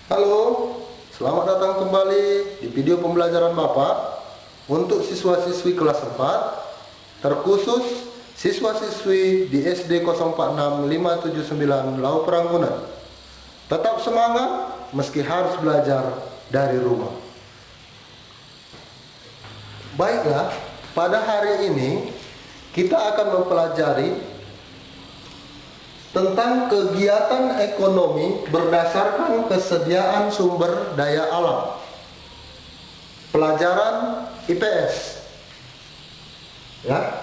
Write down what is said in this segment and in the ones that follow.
Halo, selamat datang kembali di video pembelajaran Bapak untuk siswa-siswi kelas 4, terkhusus siswa-siswi di SD 046579 Lau Prambanan. Tetap semangat meski harus belajar dari rumah. Baiklah, pada hari ini kita akan mempelajari tentang kegiatan ekonomi berdasarkan kesediaan sumber daya alam. Pelajaran IPS. Ya.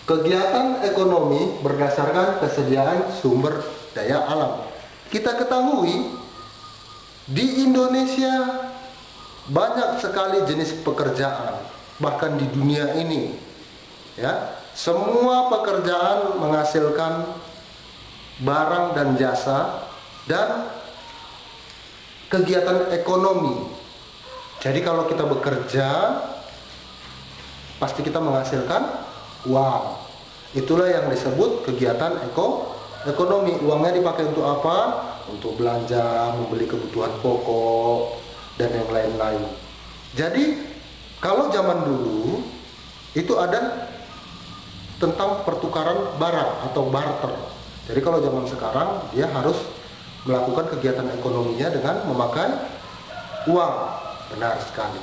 Kegiatan ekonomi berdasarkan kesediaan sumber daya alam. Kita ketahui di Indonesia banyak sekali jenis pekerjaan, bahkan di dunia ini. Ya, semua pekerjaan menghasilkan barang dan jasa dan kegiatan ekonomi. Jadi kalau kita bekerja pasti kita menghasilkan uang. Itulah yang disebut kegiatan ekonomi. Uangnya dipakai untuk apa? Untuk belanja, membeli kebutuhan pokok dan yang lain-lain. Jadi kalau zaman dulu itu ada tentang pertukaran barang atau barter. Jadi kalau zaman sekarang dia harus melakukan kegiatan ekonominya dengan memakai uang. Benar sekali.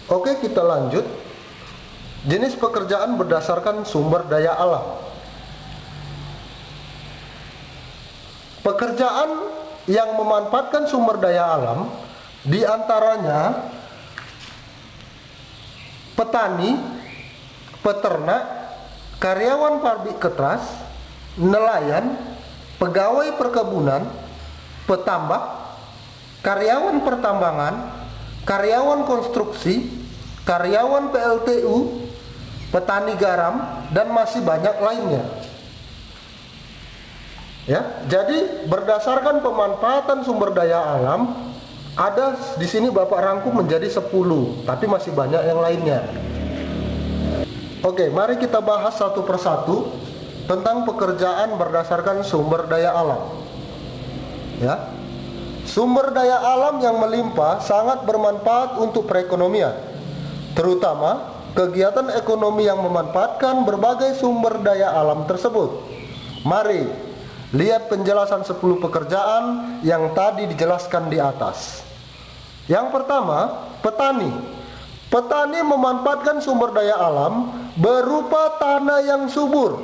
Oke, kita lanjut. Jenis pekerjaan berdasarkan sumber daya alam. Pekerjaan yang memanfaatkan sumber daya alam diantaranya petani, peternak, karyawan pabrik kertas, nelayan, pegawai perkebunan, petambak, karyawan pertambangan, karyawan konstruksi, karyawan PLTU, petani garam, dan masih banyak lainnya. Ya, jadi berdasarkan pemanfaatan sumber daya alam, ada di sini Bapak rangkum menjadi 10, tapi masih banyak yang lainnya. Oke, mari kita bahas satu persatu tentang pekerjaan berdasarkan sumber daya alam. Ya. Sumber daya alam yang melimpah sangat bermanfaat untuk perekonomian, terutama kegiatan ekonomi yang memanfaatkan berbagai sumber daya alam tersebut. Mari lihat penjelasan 10 pekerjaan yang tadi dijelaskan di atas. Yang pertama, petani. Petani memanfaatkan sumber daya alam berupa tanah yang subur,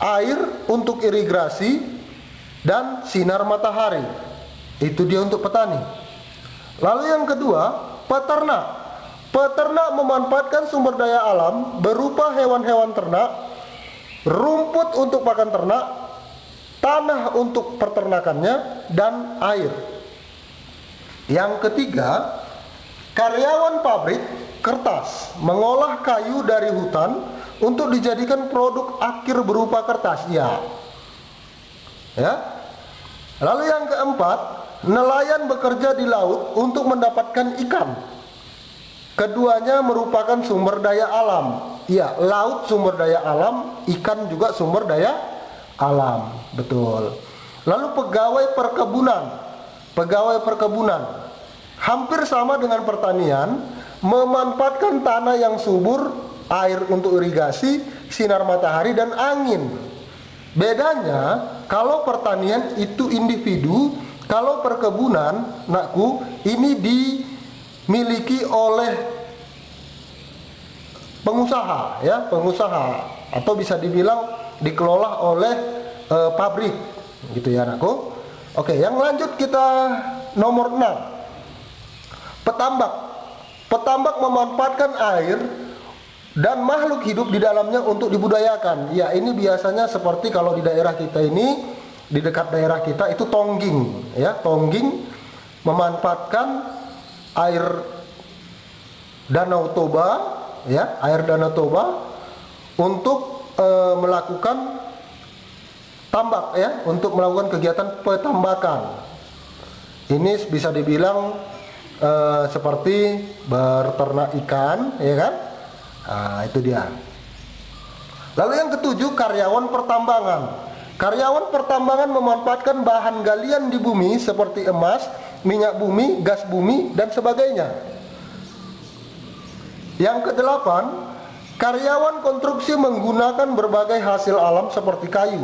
air untuk irigasi, dan sinar matahari. Itu dia untuk petani. Lalu yang kedua, peternak. Peternak memanfaatkan sumber daya alam berupa hewan-hewan ternak, rumput untuk pakan ternak, tanah untuk peternakannya, dan air. Yang ketiga, karyawan pabrik kertas mengolah kayu dari hutan untuk dijadikan produk akhir berupa kertas. Ya. Lalu yang keempat, nelayan bekerja di laut untuk mendapatkan ikan. Keduanya merupakan sumber daya alam. Ya, laut sumber daya alam, ikan juga sumber daya alam. Betul. Lalu pegawai perkebunan. Pegawai perkebunan hampir sama dengan pertanian, memanfaatkan tanah yang subur, air untuk irigasi, sinar matahari, dan angin. Bedanya, kalau pertanian itu individu, kalau perkebunan, nakku, ini dimiliki oleh pengusaha, ya, pengusaha, atau bisa dibilang dikelola oleh pabrik, gitu ya, nakku. Oke, yang lanjut kita nomor 6. Petambak. Petambak memanfaatkan air dan makhluk hidup di dalamnya untuk dibudayakan. Ya, ini biasanya seperti kalau di daerah kita ini, di dekat daerah kita itu tongging, ya, tongging memanfaatkan air Danau Toba, ya, air Danau Toba untuk melakukan tambak, ya, untuk melakukan kegiatan petambakan. Ini bisa dibilang seperti berternak ikan, ya kan? Nah, itu dia. Lalu yang ketujuh, karyawan pertambangan. Karyawan pertambangan memanfaatkan bahan galian di bumi seperti emas, minyak bumi, gas bumi, dan sebagainya. Yang kedelapan, karyawan konstruksi menggunakan berbagai hasil alam seperti kayu,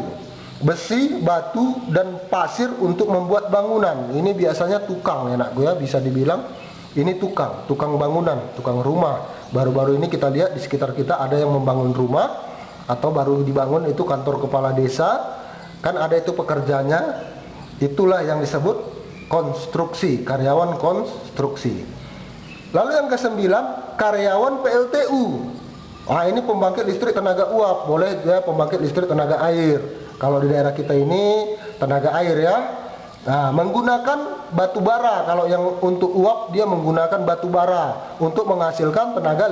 besi, batu, dan pasir untuk membuat bangunan. Ini biasanya tukang ya nak gue ya, bisa dibilang ini tukang bangunan, tukang rumah. Baru-baru ini kita lihat di sekitar kita ada yang membangun rumah atau baru dibangun itu kantor kepala desa. Kan ada itu pekerjanya, itulah yang disebut konstruksi, karyawan konstruksi. Lalu yang kesembilan, karyawan PLTU. Wah, ini pembangkit listrik tenaga uap, boleh ya pembangkit listrik tenaga air. Kalau di daerah kita ini tenaga air ya. Nah, menggunakan batu bara. Kalau yang untuk uap dia menggunakan batu bara untuk menghasilkan tenaga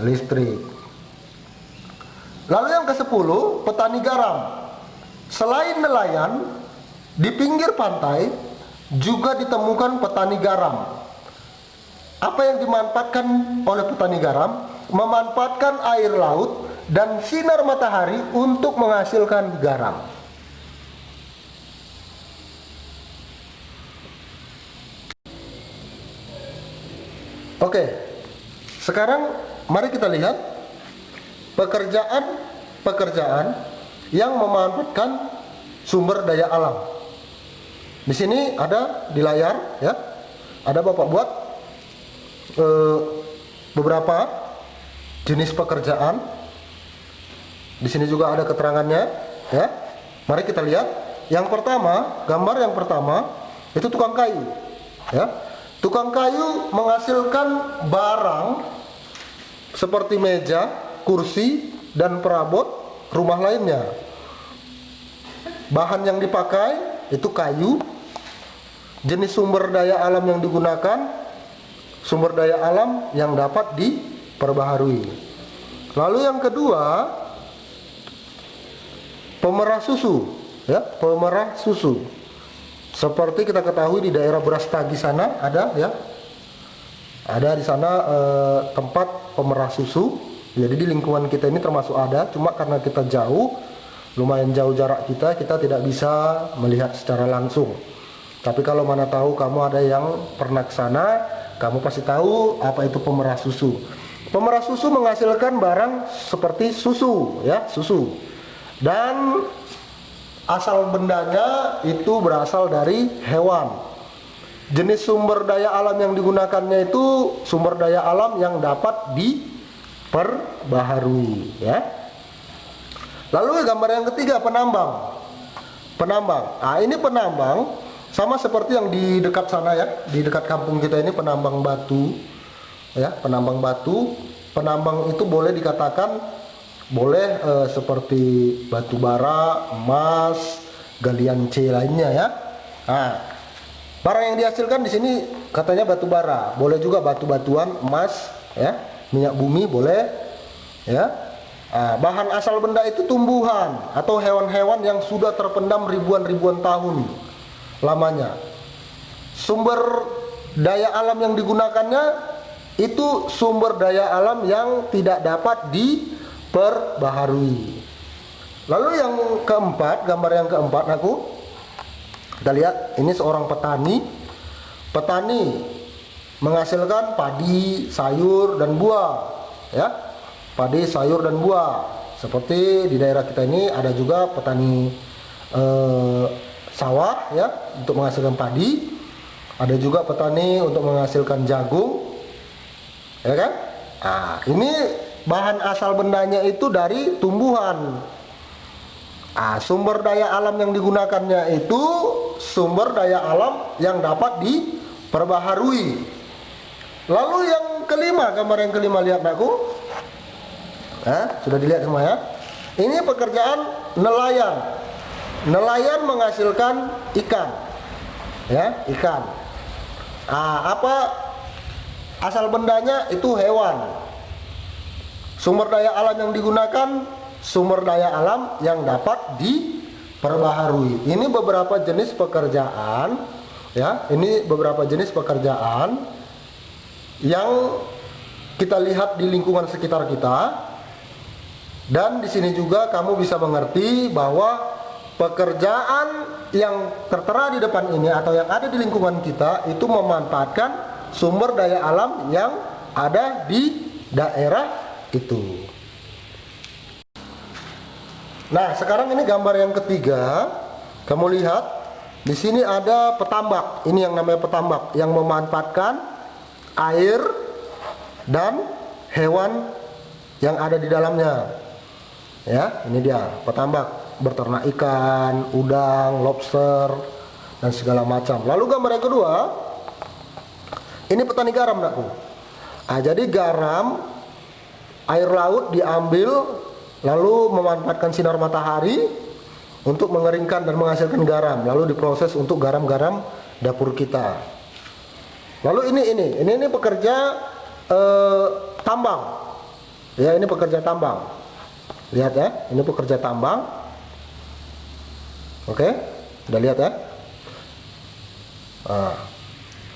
listrik. Lalu yang ke-10, petani garam. Selain nelayan, di pinggir pantai juga ditemukan petani garam. Apa yang dimanfaatkan oleh petani garam? Memanfaatkan air laut dan sinar matahari untuk menghasilkan garam. Oke, sekarang mari kita lihat pekerjaan yang memanfaatkan sumber daya alam. Di sini ada di layar ya, ada Bapak buat beberapa jenis pekerjaan. Di sini juga ada keterangannya ya. Mari kita lihat. Yang pertama, gambar yang pertama itu tukang kayu ya. Tukang kayu menghasilkan barang seperti meja, kursi, dan perabot rumah lainnya. Bahan yang dipakai itu kayu. Jenis sumber daya alam yang digunakan, sumber daya alam yang dapat diperbaharui. Lalu yang kedua, pemerah susu ya, pemerah susu. Seperti kita ketahui di daerah Brastagi sana ada ya, ada di sana tempat pemerah susu. Jadi di lingkungan kita ini termasuk ada, cuma karena kita jauh, lumayan jauh jarak kita tidak bisa melihat secara langsung. Tapi kalau mana tahu kamu ada yang pernah ke sana, kamu pasti tahu apa itu pemerah susu. Pemerah susu menghasilkan barang seperti susu ya, susu. Dan asal bendanya itu berasal dari hewan. Jenis sumber daya alam yang digunakannya itu sumber daya alam yang dapat diperbaharui ya. Lalu gambar yang ketiga, penambang. Nah, ini penambang sama seperti yang di dekat sana ya, di dekat kampung kita ini penambang batu ya, penambang batu. Penambang itu boleh dikatakan boleh seperti batu bara, emas, galian C lainnya ya. Nah, barang yang dihasilkan di sini katanya batu bara, boleh juga batu-batuan, emas ya, minyak bumi boleh ya. Nah, bahan asal benda itu tumbuhan atau hewan-hewan yang sudah terpendam ribuan tahun lamanya. Sumber daya alam yang digunakannya itu sumber daya alam yang tidak dapat diperbaharui. Lalu yang keempat, gambar yang keempat aku, kita lihat ini seorang petani. Petani menghasilkan padi, sayur, dan buah ya. Padi, sayur, dan buah. Seperti di daerah kita ini ada juga petani sawah ya, untuk menghasilkan padi. Ada juga petani untuk menghasilkan jagung, ya kan? Nah, ini bahan asal bendanya itu dari tumbuhan. Nah, sumber daya alam yang digunakannya itu sumber daya alam yang dapat diperbaharui. Lalu yang kelima, gambar yang kelima, lihat aku. Sudah dilihat semua ya. Ini pekerjaan nelayan. Nelayan menghasilkan ikan ya, ikan. Apa asal bendanya itu hewan. Sumber daya alam yang digunakan sumber daya alam yang dapat diperbaharui. Ini beberapa jenis pekerjaan ya, ini beberapa jenis pekerjaan yang kita lihat di lingkungan sekitar kita. Dan di sini juga kamu bisa mengerti bahwa pekerjaan yang tertera di depan ini atau yang ada di lingkungan kita itu memanfaatkan sumber daya alam yang ada di daerah itu. Nah, sekarang ini gambar yang ketiga. Kamu lihat di sini ada petambak. Ini yang namanya petambak yang memanfaatkan air dan hewan yang ada di dalamnya. Ya, ini dia petambak, berternak ikan, udang, lobster dan segala macam. Lalu gambar yang kedua, ini petani garam, nakku. Nah, jadi garam, air laut diambil lalu memanfaatkan sinar matahari untuk mengeringkan dan menghasilkan garam, lalu diproses untuk garam-garam dapur kita. Lalu ini pekerja tambang. Ya, ini pekerja tambang. Lihat ya, ini pekerja tambang. Oke, udah lihat ya. Nah,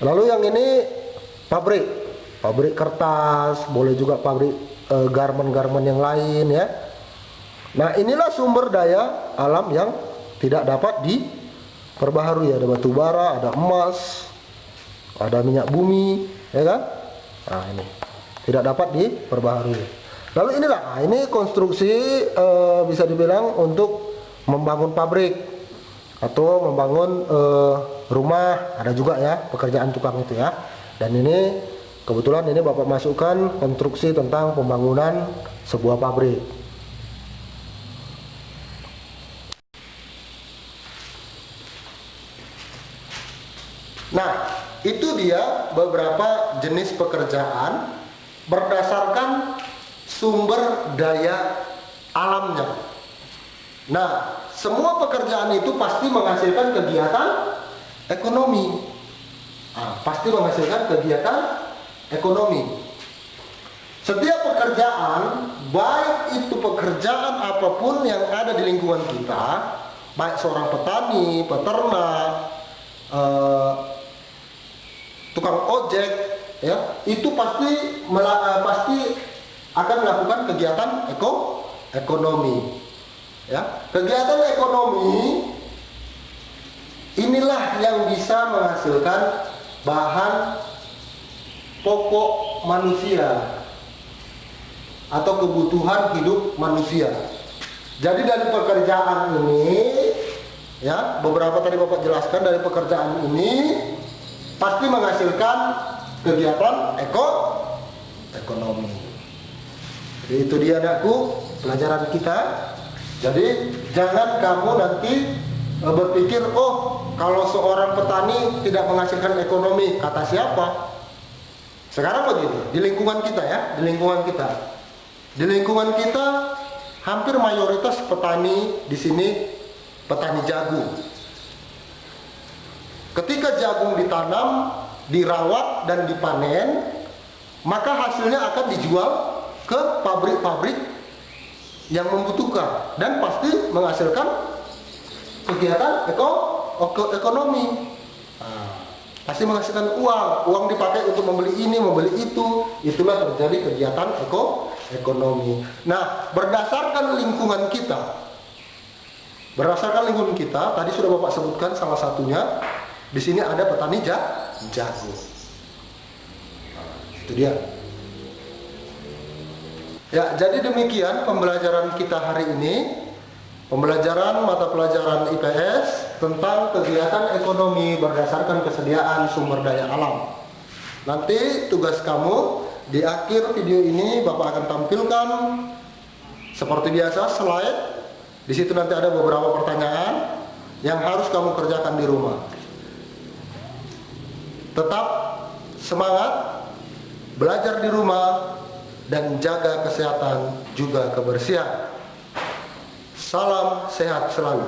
lalu yang ini pabrik kertas, boleh juga pabrik garmen-garmen yang lain ya. Nah, inilah sumber daya alam yang tidak dapat diperbaharui. Ada batu bara, ada emas, ada minyak bumi, ya kan? Nah, ini tidak dapat diperbaharui. Lalu inilah, nah ini konstruksi bisa dibilang untuk membangun pabrik atau membangun rumah. Ada juga ya pekerjaan tukang itu ya. Dan ini kebetulan ini Bapak masukkan konstruksi tentang pembangunan sebuah pabrik. Nah, itu dia beberapa jenis pekerjaan berdasarkan sumber daya alamnya. Nah, semua pekerjaan itu pasti menghasilkan kegiatan ekonomi. Nah, pasti menghasilkan kegiatan ekonomi. Setiap pekerjaan, baik itu pekerjaan apapun yang ada di lingkungan kita, baik seorang petani, peternak, tukang ojek, ya, itu pasti akan melakukan kegiatan ekonomi. Ya, kegiatan ekonomi inilah yang bisa menghasilkan bahan pokok manusia atau kebutuhan hidup manusia. Jadi dari pekerjaan ini, ya, beberapa tadi Bapak jelaskan, dari pekerjaan ini pasti menghasilkan kegiatan ekonomi. Jadi itu dia, anakku, pelajaran kita. Jadi jangan kamu nanti berpikir, oh kalau seorang petani tidak menghasilkan ekonomi, kata siapa? Sekarang begini, di lingkungan kita ya, di lingkungan kita hampir mayoritas petani di sini petani jagung. Ketika jagung ditanam, dirawat dan dipanen, maka hasilnya akan dijual ke pabrik-pabrik yang membutuhkan dan pasti menghasilkan kegiatan ekonomi. Pasti menghasilkan uang dipakai untuk membeli ini, membeli itu. Itulah terjadi kegiatan ekonomi. Nah, berdasarkan lingkungan kita, tadi sudah Bapak sebutkan salah satunya. Di sini ada petani jagung. Itu dia. Ya, jadi demikian pembelajaran kita hari ini. Pembelajaran mata pelajaran IPS tentang kegiatan ekonomi berdasarkan kesediaan sumber daya alam. Nanti tugas kamu di akhir video ini Bapak akan tampilkan seperti biasa slide. Di situ nanti ada beberapa pertanyaan yang harus kamu kerjakan di rumah. Tetap semangat, belajar di rumah, dan jaga kesehatan juga kebersihan. Salam sehat selalu.